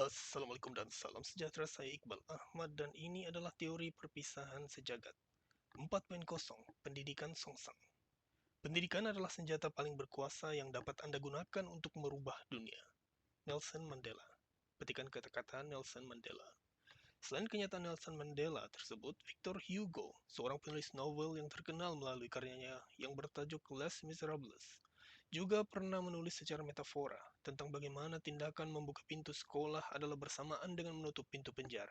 Assalamualaikum dan salam sejahtera, saya Iqbal Ahmad dan ini adalah teori perpisahan sejagat. 4.0 Pendidikan Songsang. Pendidikan adalah senjata paling berkuasa yang dapat Anda gunakan untuk merubah dunia. Nelson Mandela. Petikan kata-kata Nelson Mandela. Selain kenyataan Nelson Mandela tersebut, Victor Hugo, seorang penulis novel yang terkenal melalui karyanya yang bertajuk Les Miserables, juga pernah menulis secara metafora tentang bagaimana tindakan membuka pintu sekolah adalah bersamaan dengan menutup pintu penjara.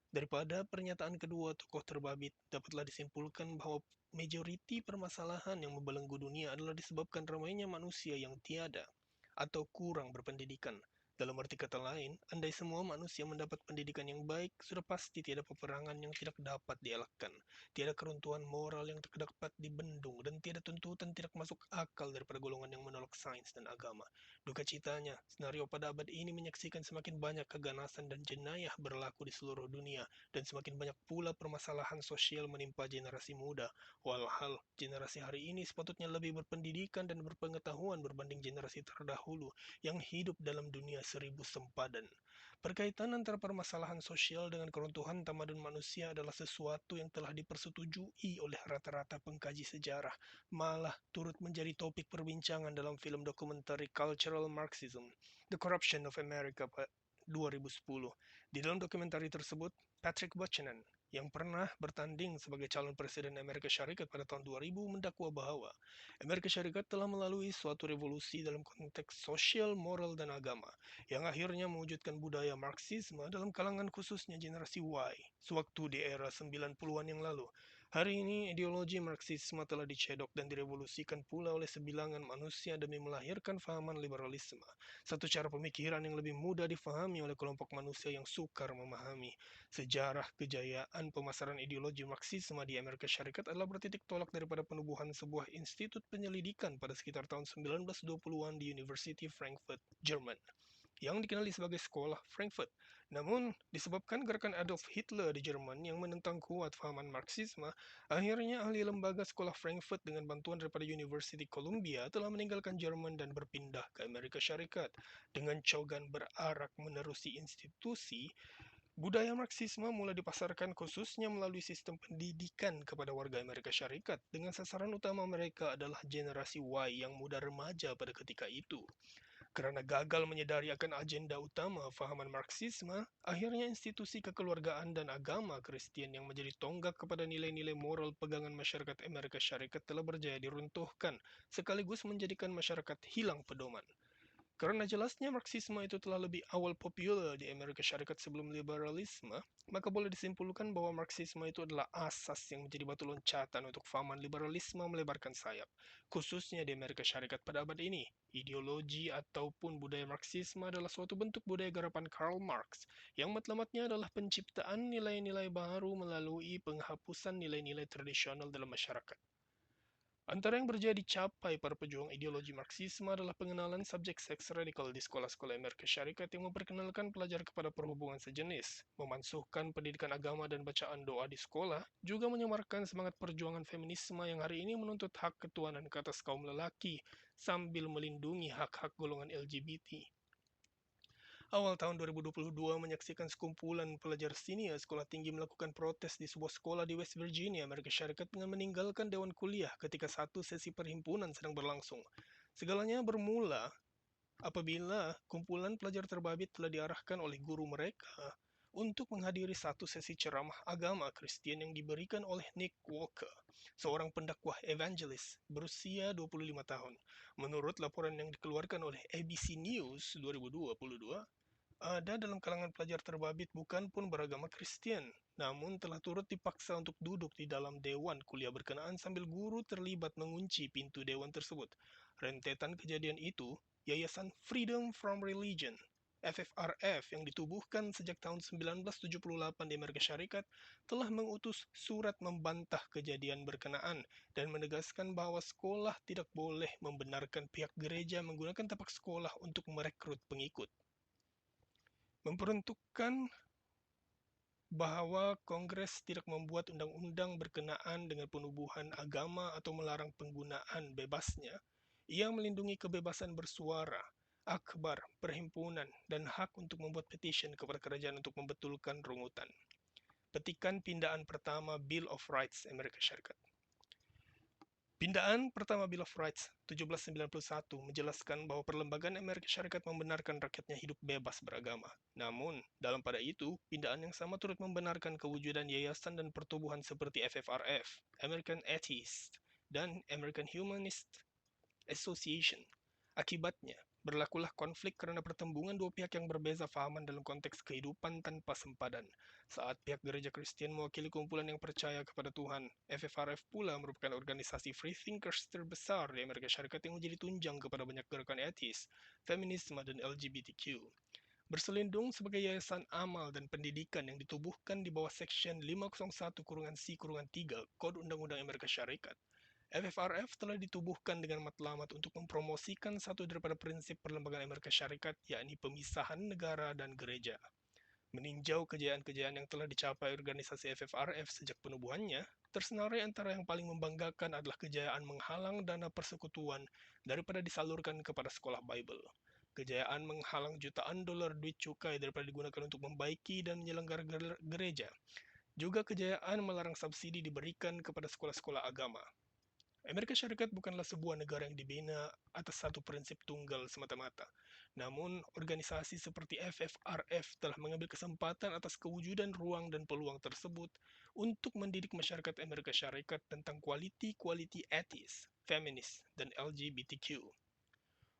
Daripada pernyataan kedua tokoh terbabit, dapatlah disimpulkan bahwa majoriti permasalahan yang membelenggu dunia adalah disebabkan ramainya manusia yang tiada atau kurang berpendidikan. Dalam arti kata lain, andai semua manusia mendapat pendidikan yang baik, sudah pasti tiada peperangan yang tidak dapat dielakkan, tiada keruntuhan moral yang tidak dapat dibendung, dan tiada tuntutan tidak masuk akal daripada golongan yang menolak sains dan agama. Duka citanya, senario pada abad ini menyaksikan semakin banyak keganasan dan jenayah berlaku di seluruh dunia, dan semakin banyak pula permasalahan sosial menimpa generasi muda. Walhal, generasi hari ini sepatutnya lebih berpendidikan dan berpengetahuan berbanding generasi terdahulu yang hidup dalam dunia seribu sempadan. Perkaitan antara permasalahan sosial dengan keruntuhan tamadun manusia adalah sesuatu yang telah dipersetujui oleh rata-rata pengkaji sejarah, malah turut menjadi topik perbincangan dalam film dokumenter Cultural Marxism, The Corruption of America 2010. Di dalam dokumenter tersebut, Patrick Buchanan, yang pernah bertanding sebagai calon presiden Amerika Syarikat pada tahun 2000 mendakwa bahwa Amerika Syarikat telah melalui suatu revolusi dalam konteks sosial, moral, dan agama, yang akhirnya mewujudkan budaya Marxisme dalam kalangan khususnya generasi Y, sewaktu di era 90-an yang lalu. Hari ini, ideologi Marxisme telah dicedok dan direvolusikan pula oleh sebilangan manusia demi melahirkan fahaman liberalisme, satu cara pemikiran yang lebih mudah difahami oleh kelompok manusia yang sukar memahami. Sejarah kejayaan pemasaran ideologi Marxisme di Amerika Syarikat adalah bertitik tolak daripada penubuhan sebuah institut penyelidikan pada sekitar tahun 1920-an di University Frankfurt, Jerman, yang dikenali sebagai Sekolah Frankfurt. Namun, disebabkan gerakan Adolf Hitler di Jerman yang menentang kuat fahaman Marxisme, akhirnya ahli lembaga Sekolah Frankfurt dengan bantuan daripada University Columbia telah meninggalkan Jerman dan berpindah ke Amerika Syarikat. Dengan cogan berarak menerusi institusi, budaya Marxisme mulai dipasarkan khususnya melalui sistem pendidikan kepada warga Amerika Syarikat dengan sasaran utama mereka adalah generasi Y yang muda remaja pada ketika itu. Karena gagal menyadari akan agenda utama fahaman Marxisme, akhirnya institusi kekeluargaan dan agama Kristen yang menjadi tonggak kepada nilai-nilai moral pegangan masyarakat Amerika Syarikat telah berjaya diruntuhkan, sekaligus menjadikan masyarakat hilang pedoman. Karena jelasnya Marxisme itu telah lebih awal populer di Amerika Syarikat sebelum liberalisme, maka boleh disimpulkan bahwa Marxisme itu adalah asas yang menjadi batu loncatan untuk fahaman liberalisme melebarkan sayap, khususnya di Amerika Syarikat pada abad ini. Ideologi ataupun budaya Marxisme adalah suatu bentuk budaya garapan Karl Marx, yang matlamatnya adalah penciptaan nilai-nilai baru melalui penghapusan nilai-nilai tradisional dalam masyarakat. Antara yang berjaya dicapai para pejuang ideologi Marxisme adalah pengenalan subjek seks radikal di sekolah-sekolah Amerika Syarikat yang memperkenalkan pelajar kepada perhubungan sejenis, memansuhkan pendidikan agama dan bacaan doa di sekolah, juga menyamarkan semangat perjuangan feminisme yang hari ini menuntut hak ketuhanan ke atas kaum lelaki sambil melindungi hak-hak golongan LGBT. Awal tahun 2022 menyaksikan sekumpulan pelajar senior sekolah tinggi melakukan protes di sebuah sekolah di West Virginia, Amerika Syarikat dengan meninggalkan dewan kuliah ketika satu sesi perhimpunan sedang berlangsung. Segalanya bermula apabila kumpulan pelajar terbabit telah diarahkan oleh guru mereka untuk menghadiri satu sesi ceramah agama Kristen yang diberikan oleh Nick Walker, seorang pendakwah evangelis berusia 25 tahun. Menurut laporan yang dikeluarkan oleh ABC News 2022, ada dalam kalangan pelajar terbabit bukan pun beragama Kristen, namun telah turut dipaksa untuk duduk di dalam dewan kuliah berkenaan sambil guru terlibat mengunci pintu dewan tersebut. Rentetan kejadian itu, Yayasan Freedom from Religion FFRF yang ditubuhkan sejak tahun 1978 di Amerika Syarikat telah mengutus surat membantah kejadian berkenaan dan menegaskan bahwa sekolah tidak boleh membenarkan pihak gereja menggunakan tapak sekolah untuk merekrut pengikut. Memperuntukkan bahwa Kongres tidak membuat undang-undang berkenaan dengan penubuhan agama atau melarang penggunaan bebasnya. Ia melindungi kebebasan bersuara. akbar, perhimpunan, dan hak untuk membuat petition kepada kerajaan untuk membetulkan rungutan. Petikan pindaan pertama Bill of Rights Amerika Syarikat. Pindaan pertama Bill of Rights 1791 menjelaskan bahwa perlembagaan Amerika Syarikat membenarkan rakyatnya hidup bebas beragama. Namun, dalam pada itu, pindaan yang sama turut membenarkan kewujudan yayasan dan pertubuhan seperti FFRF, American Atheist, dan American Humanist Association. Akibatnya, berlakulah konflik karena pertembungan dua pihak yang berbeza fahaman dalam konteks kehidupan tanpa sempadan. Saat pihak gereja Kristen mewakili kumpulan yang percaya kepada Tuhan, FFRF pula merupakan organisasi free thinkers terbesar di Amerika Syarikat yang menjadi tunjang kepada banyak gerakan etis, feminisme, dan LGBTQ. Berselindung sebagai yayasan amal dan pendidikan yang ditubuhkan di bawah Section 501-C-3 Kode Undang-Undang Amerika Syarikat, FFRF telah ditubuhkan dengan matlamat untuk mempromosikan satu daripada prinsip perlembagaan Amerika Syarikat, yakni pemisahan negara dan gereja. Meninjau kejayaan-kejayaan yang telah dicapai organisasi FFRF sejak penubuhannya, tersenarai antara yang paling membanggakan adalah kejayaan menghalang dana persekutuan daripada disalurkan kepada sekolah Bible. Kejayaan menghalang jutaan dolar duit cukai daripada digunakan untuk membaiki dan menyelenggarakan gereja. Juga kejayaan melarang subsidi diberikan kepada sekolah-sekolah agama. Amerika Syarikat bukanlah sebuah negara yang dibina atas satu prinsip tunggal semata-mata. Namun, organisasi seperti FFRF telah mengambil kesempatan atas kewujudan ruang dan peluang tersebut untuk mendidik masyarakat Amerika Syarikat tentang kualiti-kualiti etis, feminis, dan LGBTQ.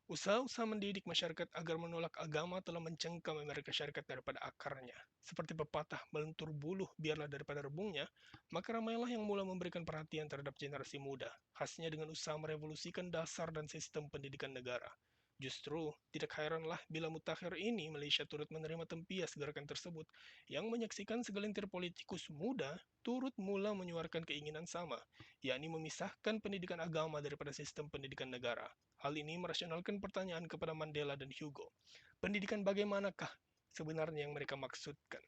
Usaha-usaha mendidik masyarakat agar menolak agama telah mencengkam Amerika Syarikat daripada akarnya. Seperti pepatah melentur buluh biarlah daripada rebungnya, maka ramailah yang mulai memberikan perhatian terhadap generasi muda, khasnya dengan usaha merevolusikan dasar dan sistem pendidikan negara. Justru, tidak heranlah bila mutakhir ini Malaysia turut menerima tempias gerakan tersebut, yang menyaksikan segelintir politikus muda turut mula menyuarakan keinginan sama, yakni memisahkan pendidikan agama daripada sistem pendidikan negara. Hal ini merasionalkan pertanyaan kepada Mandela dan Hugo. Pendidikan bagaimanakah sebenarnya yang mereka maksudkan?